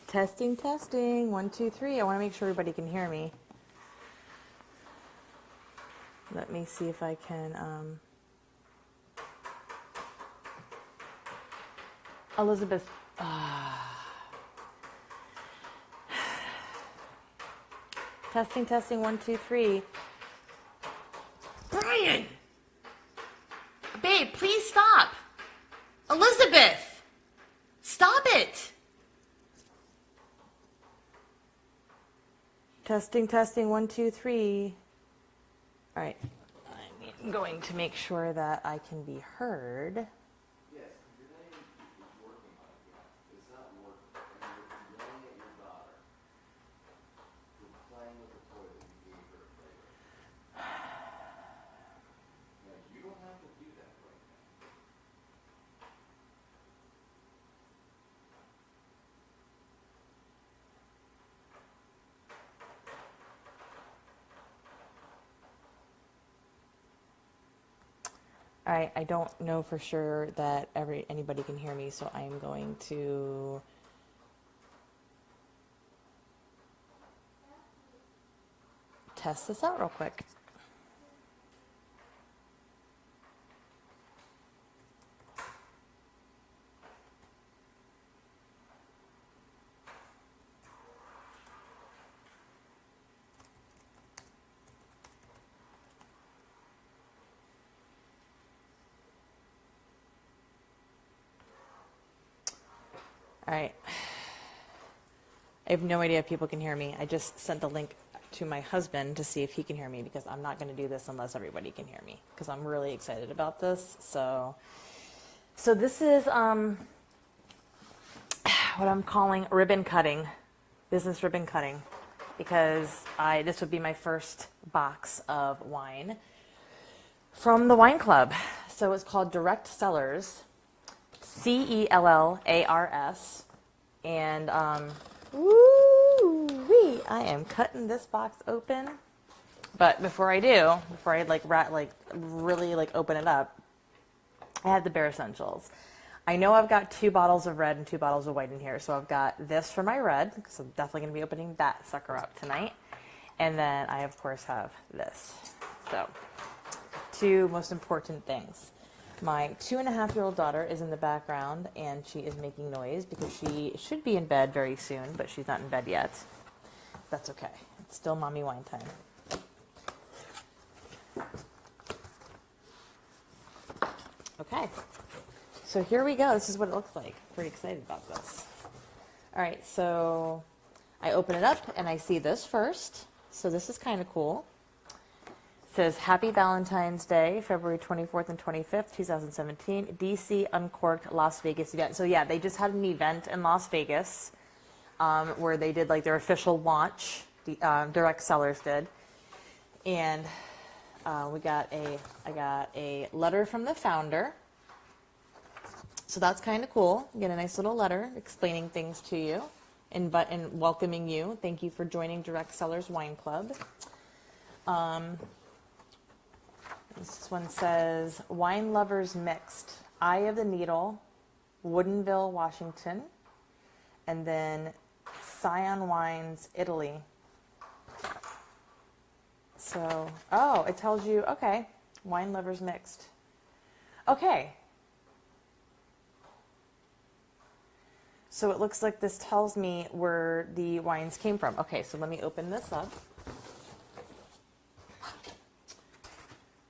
Testing, testing. 1, 2, 3. I want to make sure everybody can hear me. Let me see if I can. Elizabeth. Testing, testing. 1, 2, 3. Brian! Babe, please stop. Elizabeth! Stop it! Testing, testing. 1, 2, 3. All right. I'm going to make sure that I can be heard. Yes, your name is working on it yet. It's not working. And you're yelling at your daughter for playing with the toy that you gave her to play with. Now, you don't have to do that right now. All right, I don't know for sure that anybody can hear me, so I'm going to test this out real quick. All right. I have no idea if people can hear me. I just sent the link to my husband to see if he can hear me, because I'm not going to do this unless everybody can hear me, because I'm really excited about this. So this is what I'm calling ribbon cutting, business ribbon cutting, because this would be my first box of wine from the wine club. So it's called Direct Cellars, Cellars, and woo-wee, I am cutting this box open. But before I really open it up, I have the bare essentials. I know I've got 2 bottles of red and 2 bottles of white in here, so I've got this for my red, because I'm definitely going to be opening that sucker up tonight. And then I, of course, have this. So, 2 most important things. My 2.5-year-old daughter is in the background, and she is making noise because she should be in bed very soon, but she's not in bed yet. That's okay. It's still mommy wine time. Okay. So here we go. This is what it looks like. Pretty excited about this. All right, so I open it up, and I see this first. So this is kind of cool. It says, Happy Valentine's Day, February 24th and 25th, 2017, DC Uncorked Las Vegas event. So yeah, they just had an event in Las Vegas where they did their official launch, Direct Cellars did. And I got a letter from the founder. So that's kind of cool. You get a nice little letter explaining things to you and welcoming you. Thank you for joining Direct Cellars Wine Club. This one says, Wine Lovers Mixed, Eye of the Needle, Woodinville, Washington, and then Scion Wines, Italy. So, it tells you, okay, Wine Lovers Mixed. Okay. So it looks like this tells me where the wines came from. Okay, so let me open this up.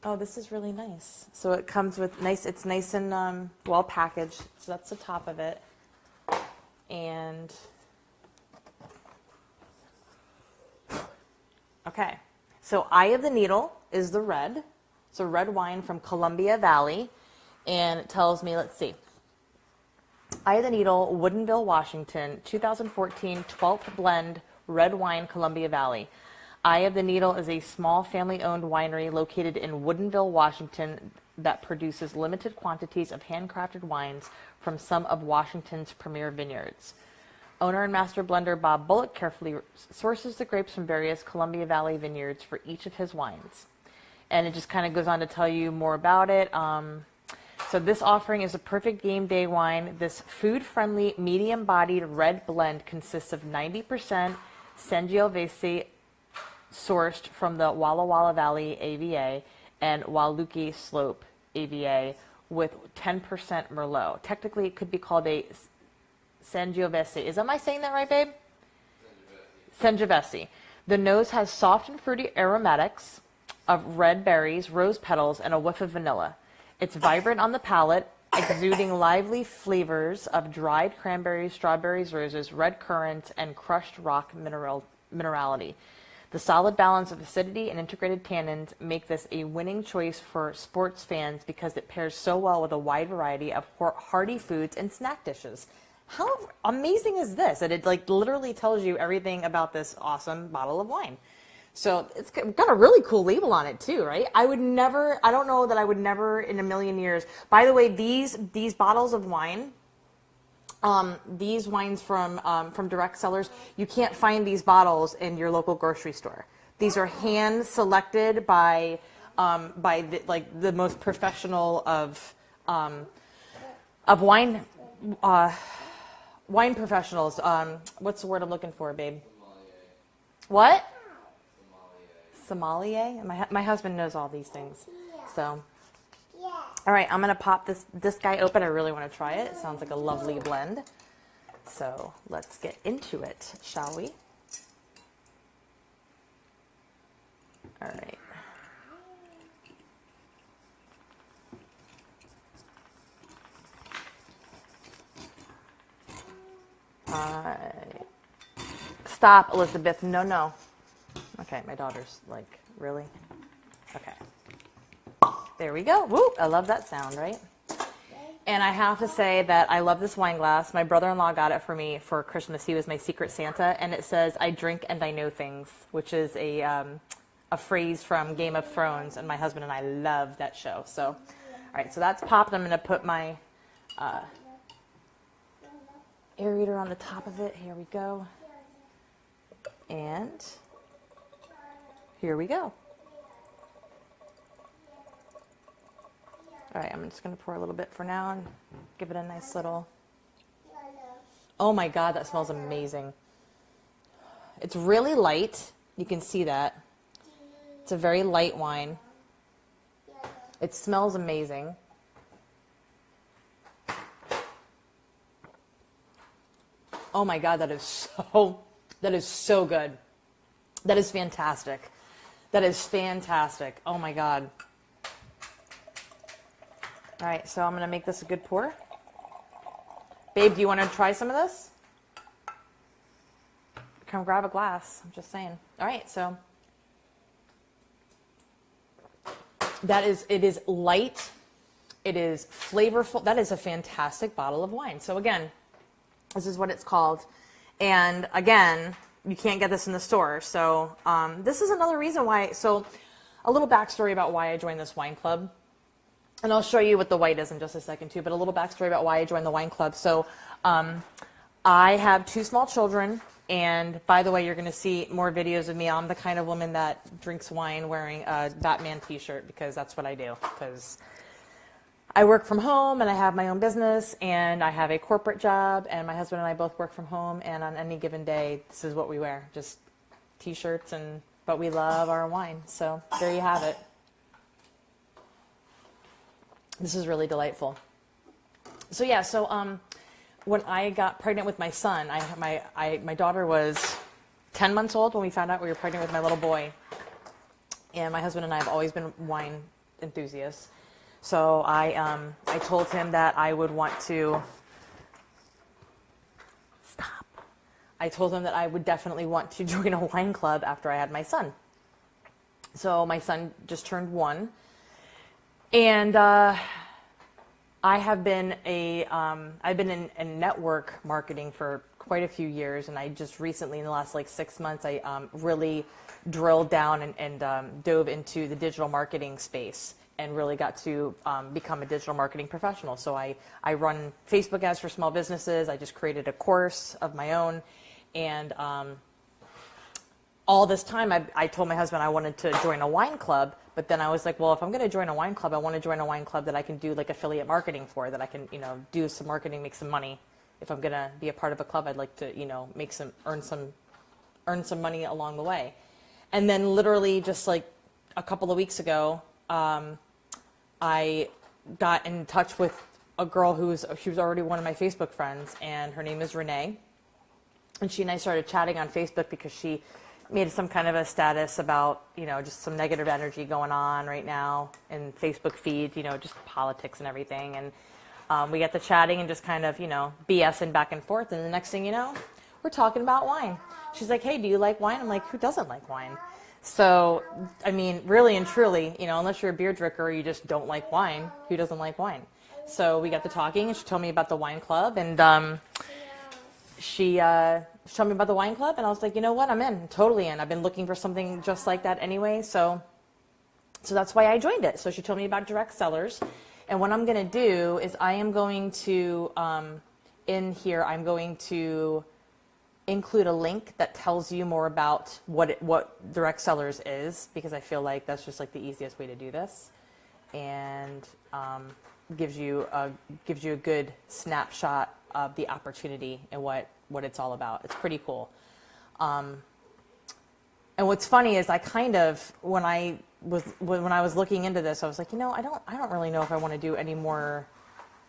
Oh, this is really nice. So it comes with it's nice and well packaged. So that's the top of it. And, okay. So Eye of the Needle is the red. It's a red wine from Columbia Valley. And it tells me, let's see. Eye of the Needle, Woodinville, Washington, 2014 12th blend red wine, Columbia Valley. Eye of the Needle is a small family-owned winery located in Woodinville, Washington that produces limited quantities of handcrafted wines from some of Washington's premier vineyards. Owner and master blender Bob Bullock carefully sources the grapes from various Columbia Valley vineyards for each of his wines. And it just kind of goes on to tell you more about it. So this offering is a perfect game day wine. This food-friendly, medium-bodied red blend consists of 90% Sangiovese sourced from the Walla Walla Valley AVA and Waluki Slope AVA with 10% Merlot. Technically, it could be called a Sangiovese. Am I saying that right, babe? Sangiovese. The nose has soft and fruity aromatics of red berries, rose petals, and a whiff of vanilla. It's vibrant on the palate, exuding lively flavors of dried cranberries, strawberries, roses, red currants, and crushed rock minerality. The solid balance of acidity and integrated tannins make this a winning choice for sports fans because it pairs so well with a wide variety of hearty foods and snack dishes. How amazing is this? That it like literally tells you everything about this awesome bottle of wine. So it's got a really cool label on it too, right? I don't know that I would never in a million years. By the way, these bottles of wine, these wines from Direct Cellars, you can't find these bottles in your local grocery store. These are hand selected by the most professional of wine wine professionals. What's the word I'm looking for, babe? What? Sommelier. My husband knows all these things. So, all right, I'm gonna pop this guy open. I really want to try it. It sounds like a lovely blend. So let's get into it, shall we? All right. Stop, Elizabeth. No. Okay, my daughter's like, really? Okay. There we go. Woo! I love that sound, right? And I have to say that I love this wine glass. My brother-in-law got it for me for Christmas. He was my secret Santa, and it says, "I drink and I know things," which is a phrase from Game of Thrones, and my husband and I love that show. So, all right, so that's popped. I'm going to put my aerator on the top of it. Here we go. And here we go. All right, I'm just going to pour a little bit for now and give it a nice little... Oh my God, that smells amazing. It's really light. You can see that. It's a very light wine. It smells amazing. Oh my God, that is so good. That is fantastic. That is fantastic. Oh my God. All right, so I'm going to make this a good pour. Babe, do you want to try some of this? Come grab a glass. I'm just saying. All right, so it is light. It is flavorful. That is a fantastic bottle of wine. So again, this is what it's called. And again, you can't get this in the store. So this is another reason why. So a little backstory about why I joined this wine club. And I'll show you what the white is in just a second too, but a little backstory about why I joined the wine club. So I have 2 small children, and by the way, you're going to see more videos of me. I'm the kind of woman that drinks wine wearing a Batman t-shirt because that's what I do. Because I work from home and I have my own business and I have a corporate job, and my husband and I both work from home, and on any given day, this is what we wear, just t-shirts, but we love our wine. So there you have it. This is really delightful. So yeah, when I got pregnant with my son, my daughter was 10 months old when we found out we were pregnant with my little boy. And my husband and I have always been wine enthusiasts. So I told him that I would want to stop. I told him that I would definitely want to join a wine club after I had my son. So my son just turned 1. And I've been in network marketing for quite a few years, and I just recently, in the last 6 months, I really drilled down and dove into the digital marketing space and really got to become a digital marketing professional. So I run Facebook ads for small businesses. I just created a course of my own, and all this time, I told my husband I wanted to join a wine club, but then I was like, well, if I'm going to join a wine club, I want to join a wine club that I can do like affiliate marketing for, that I can, do some marketing, make some money. If I'm going to be a part of a club, I'd like to, earn some money along the way. And then literally just like a couple of weeks ago, I got in touch with a girl she was already one of my Facebook friends, and her name is Renee. And she and I started chatting on Facebook because she made some kind of a status about, just some negative energy going on right now in Facebook feeds, just politics and everything. And we got to chatting and just kind of, BSing back and forth. And the next thing you know, we're talking about wine. She's like, hey, do you like wine? I'm like, who doesn't like wine? So, I mean, really and truly, unless you're a beer drinker or you just don't like wine, who doesn't like wine? So we got to talking, and she told me about the wine club, and she showed me about the wine club, and I was like, you know what, I'm in, totally in. I've been looking for something just like that anyway, so that's why I joined it. So she told me about Direct Cellars, and what I'm going to do is I am going to, in here, I'm going to include a link that tells you more about what Direct Cellars is, because I feel like that's just like the easiest way to do this, and gives you a good snapshot of the opportunity and what it's all about. It's pretty cool. And what's funny is I kind of, when I was looking into this, I was like, I don't really know if I want to do any more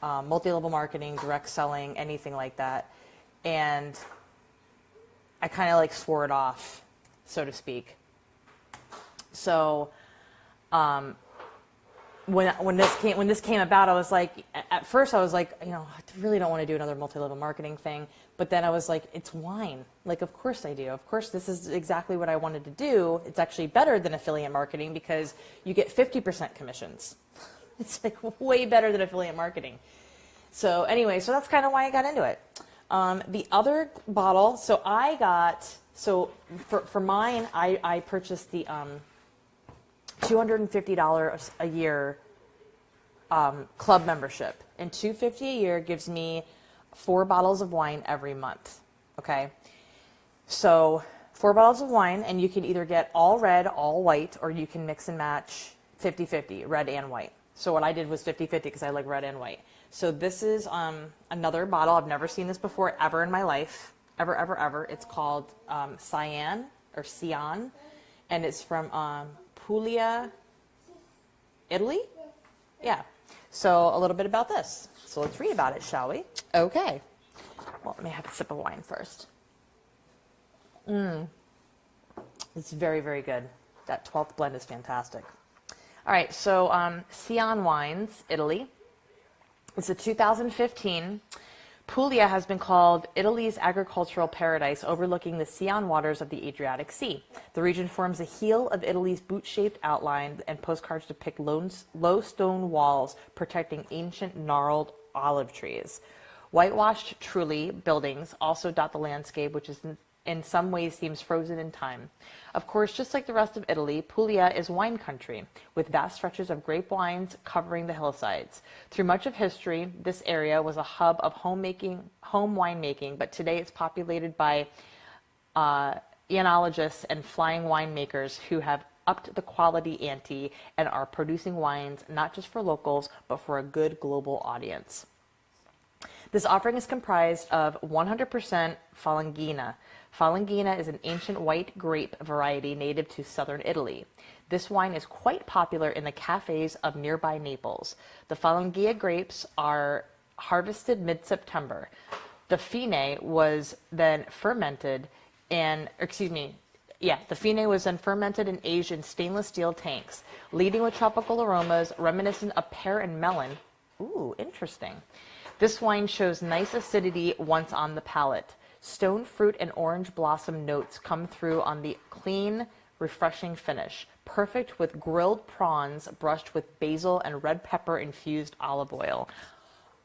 multi-level marketing, direct selling, anything like that. And I kind of like swore it off, so to speak. So when this came about, I was like, at first I was like, I really don't want to do another multi-level marketing thing. But then I was like, it's wine. Like, of course I do. Of course, this is exactly what I wanted to do. It's actually better than affiliate marketing because you get 50% commissions. It's like way better than affiliate marketing. So anyway, so that's kind of why I got into it. The other bottle, for mine, I purchased the $250 a year club membership. And $250 a year gives me 4 bottles of wine every month. Okay? So 4 bottles of wine, and you can either get all red, all white, or you can mix and match 50-50, red and white. So what I did was 50-50 because I like red and white. So this is another bottle. I've never seen this before ever in my life. Ever, ever, ever. It's called Cyan, and it's from Puglia, Italy? Yeah. So a little bit about this. So let's read about it, shall we? Okay. Well, let me have a sip of wine first. It's very, very good. That 12th blend is fantastic. All right, so Cyan Wines, Italy. It's a 2015. Puglia has been called Italy's agricultural paradise, overlooking the Cyan waters of the Adriatic Sea. The region forms the heel of Italy's boot-shaped outline, and postcards depict low stone walls protecting ancient gnarled olive trees. Whitewashed Trulli buildings also dot the landscape, which is in some ways seems frozen in time. Of course, just like the rest of Italy, Puglia is wine country, with vast stretches of grape vines covering the hillsides. Through much of history, this area was a hub of home winemaking, but today it's populated by enologists and flying winemakers who have upped the quality ante and are producing wines not just for locals, but for a good global audience. This offering is comprised of 100% Falanghina. Falanghina is an ancient white grape variety native to southern Italy. This wine is quite popular in the cafes of nearby Naples. The Falanghina grapes are harvested mid-September. The Fine was then fermented and aged in stainless steel tanks, leading with tropical aromas reminiscent of pear and melon. Ooh, interesting. This wine shows nice acidity once on the palate. Stone fruit and orange blossom notes come through on the clean, refreshing finish, perfect with grilled prawns brushed with basil and red pepper infused olive oil.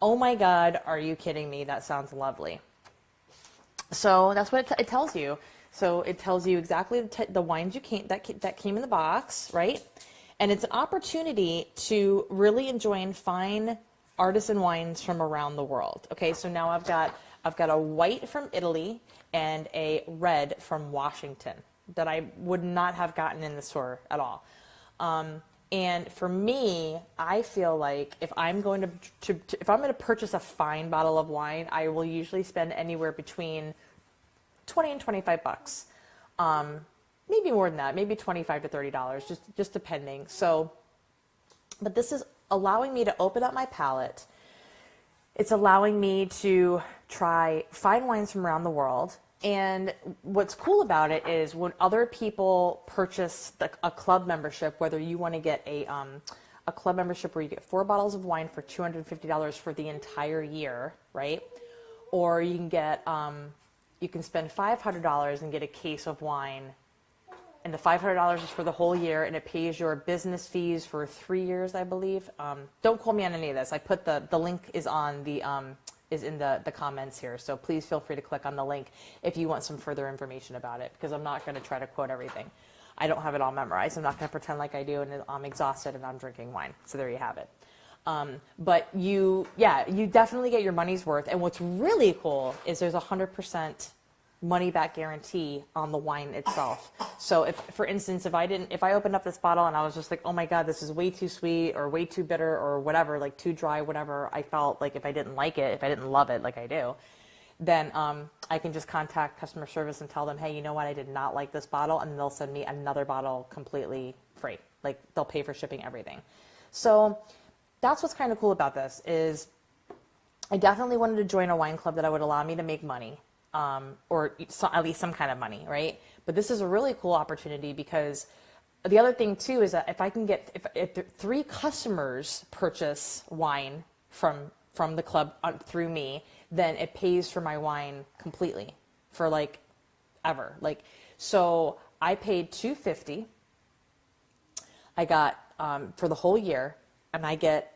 Oh my God, are you kidding me? That sounds lovely. So that's what it tells you. So it tells you exactly the wines that came in the box, right? And it's an opportunity to really enjoy and find artisan wines from around the world. Okay, so now I've got a white from Italy and a red from Washington. that I would not have gotten in the store at all. And for me, I feel like if I'm going to purchase a fine bottle of wine, I will usually spend anywhere between 20 and 25 bucks. Maybe more than that, maybe $25 to $30, just depending. So, but this is allowing me to open up my palate. It's allowing me to try fine wines from around the world. And what's cool about it is when other people purchase a club membership, whether you want to get a club membership where you get 4 bottles of wine for $250 for the entire year, right? Or you can get, you can spend $500 and get a case of wine, and the $500 is for the whole year, and it pays your business fees for 3 years, I believe. Don't quote me on any of this. I put the link is on the is in the comments here, so please feel free to click on the link if you want some further information about it, because I'm not going to try to quote everything. I don't have it all memorized. I'm not going to pretend like I do, and I'm exhausted and I'm drinking wine. So there you have it. But you definitely get your money's worth. And what's really cool is there's 100% money back guarantee on the wine itself. So if, for instance, if I opened up this bottle and I was just like, oh my God, this is way too sweet or way too bitter or whatever, like too dry, whatever, I felt like if I didn't like it, if I didn't love it like I do, then I can just contact customer service and tell them, hey, you know what, I did not like this bottle, and they'll send me another bottle completely free. Like they'll pay for shipping, everything. So that's what's kind of cool about this is I definitely wanted to join a wine club that would allow me to make money. Or at least some kind of money, right? But this is a really cool opportunity because the other thing too is that if I can get, if 3 customers purchase wine from the club through me, then it pays for my wine completely for like ever. Like, so I paid $250. I got, for the whole year, and I get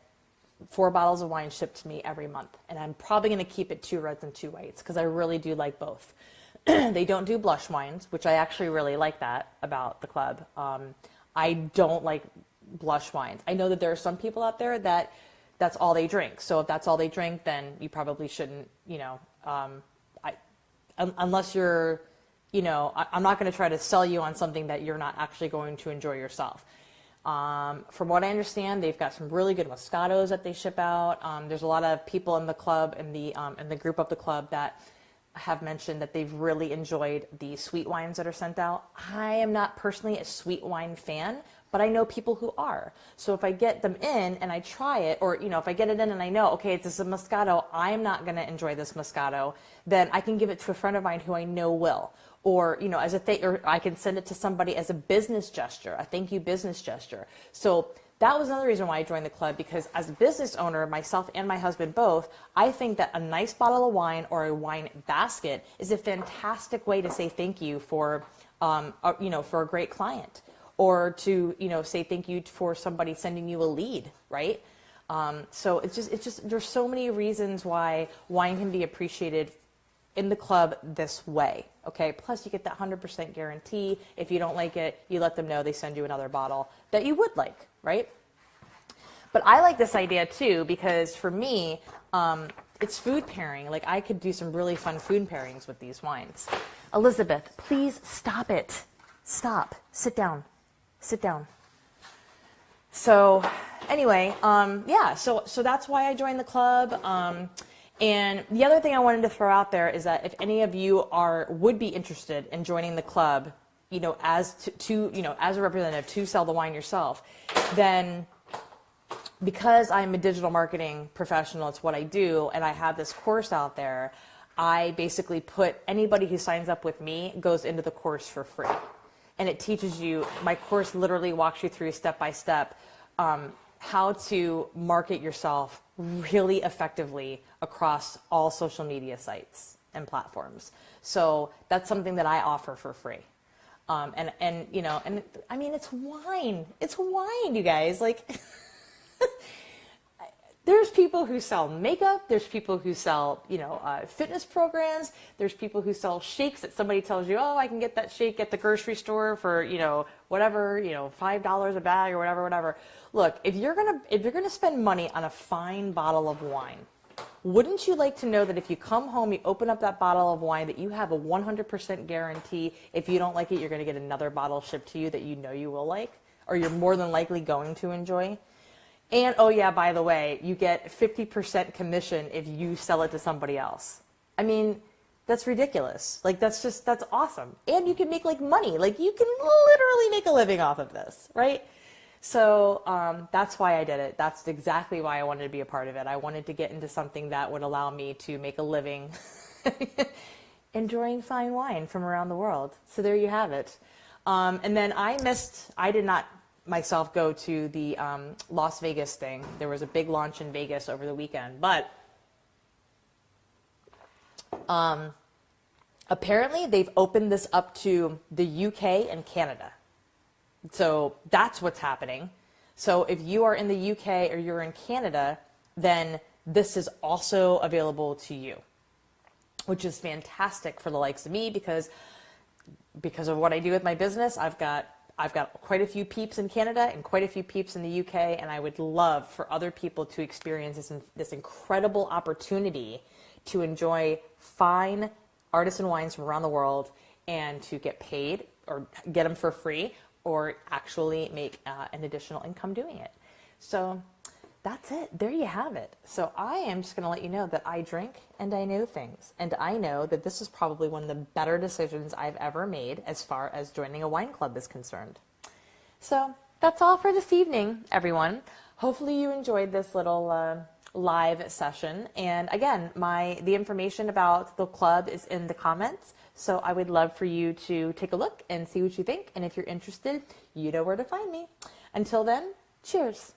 4 bottles of wine shipped to me every month. And I'm probably going to keep it 2 reds and 2 whites because I really do like both. They don't do blush wines, which I actually really like that about the club. I don't like blush wines. I know that there are some people out there that that's all they drink. So if that's all they drink, then you probably shouldn't, unless you're, I'm not going to try to sell you on something that you're not actually going to enjoy yourself. From what I understand, they've got some really good Moscatos that they ship out. There's a lot of people in the club, in the group of the club, that have mentioned that they've really enjoyed the sweet wines that are sent out. I am not personally a sweet wine fan, but I know people who are. So if I get them in and I try it, or if I get it in and I know, okay, this is a Moscato, I'm not going to enjoy this Moscato, then I can give it to a friend of mine who I know will. Or, as or I can send it to somebody as a business gesture, a thank you business gesture. So that was another reason why I joined the club, because as a business owner, myself and my husband both, I think that a nice bottle of wine or a wine basket is a fantastic way to say thank you for a great client, or to, say thank you for somebody sending you a lead, right? So it's just, there's so many reasons why wine can be appreciated in the club this way, okay? Plus you get that 100% guarantee. If you don't like it, you let them know, they send you another bottle that you would like, right? But I like this idea too, because for me, it's food pairing. Like I could do some really fun food pairings with these wines. Elizabeth, please stop it. Stop, sit down, sit down. So anyway, so that's why I joined the club. And the other thing I wanted to throw out there is that if any of you would be interested in joining the club, as as a representative to sell the wine yourself, then because I'm a digital marketing professional, it's what I do, and I have this course out there, I basically put anybody who signs up with me goes into the course for free. And it teaches you, my course literally walks you through step by step how to market yourself really effectively across all social media sites and platforms. So that's something that I offer for free. And I mean, it's wine. It's wine, you guys. Like, there's people who sell makeup. There's people who sell, fitness programs. There's people who sell shakes that somebody tells you, oh, I can get that shake at the grocery store for, whatever, $5 a bag or whatever. Look, if you're gonna spend money on a fine bottle of wine, Wouldn't you like to know that if you come home, you open up that bottle of wine, that you have a 100% guarantee if you don't like it, you're going to get another bottle shipped to you that you know you will like, or you're more than likely going to enjoy? And, oh yeah, by the way, you get 50% commission if you sell it to somebody else. I mean, that's ridiculous. Like, that's awesome. And you can make like money. Like, you can literally make a living off of this, right? So that's why I did it. That's exactly why I wanted to be a part of it. I wanted to get into something that would allow me to make a living enjoying fine wine from around the world. So there you have it. And then I did not myself go to the Las Vegas thing. There was a big launch in Vegas over the weekend, but apparently they've opened this up to the UK and Canada. So that's what's happening. So if you are in the UK or you're in Canada, then this is also available to you, which is fantastic for the likes of me because of what I do with my business. I've got quite a few peeps in Canada and quite a few peeps in the UK, and I would love for other people to experience this incredible opportunity to enjoy fine artisan wines from around the world and to get paid or get them for free or actually make an additional income doing it. So that's it. There you have it. So I am just going to let you know that I drink and I know things. And I know that this is probably one of the better decisions I've ever made as far as joining a wine club is concerned. So that's all for this evening, everyone. Hopefully you enjoyed this little live session. And again, the information about the club is in the comments. So I would love for you to take a look and see what you think. And if you're interested, you know where to find me. Until then, cheers.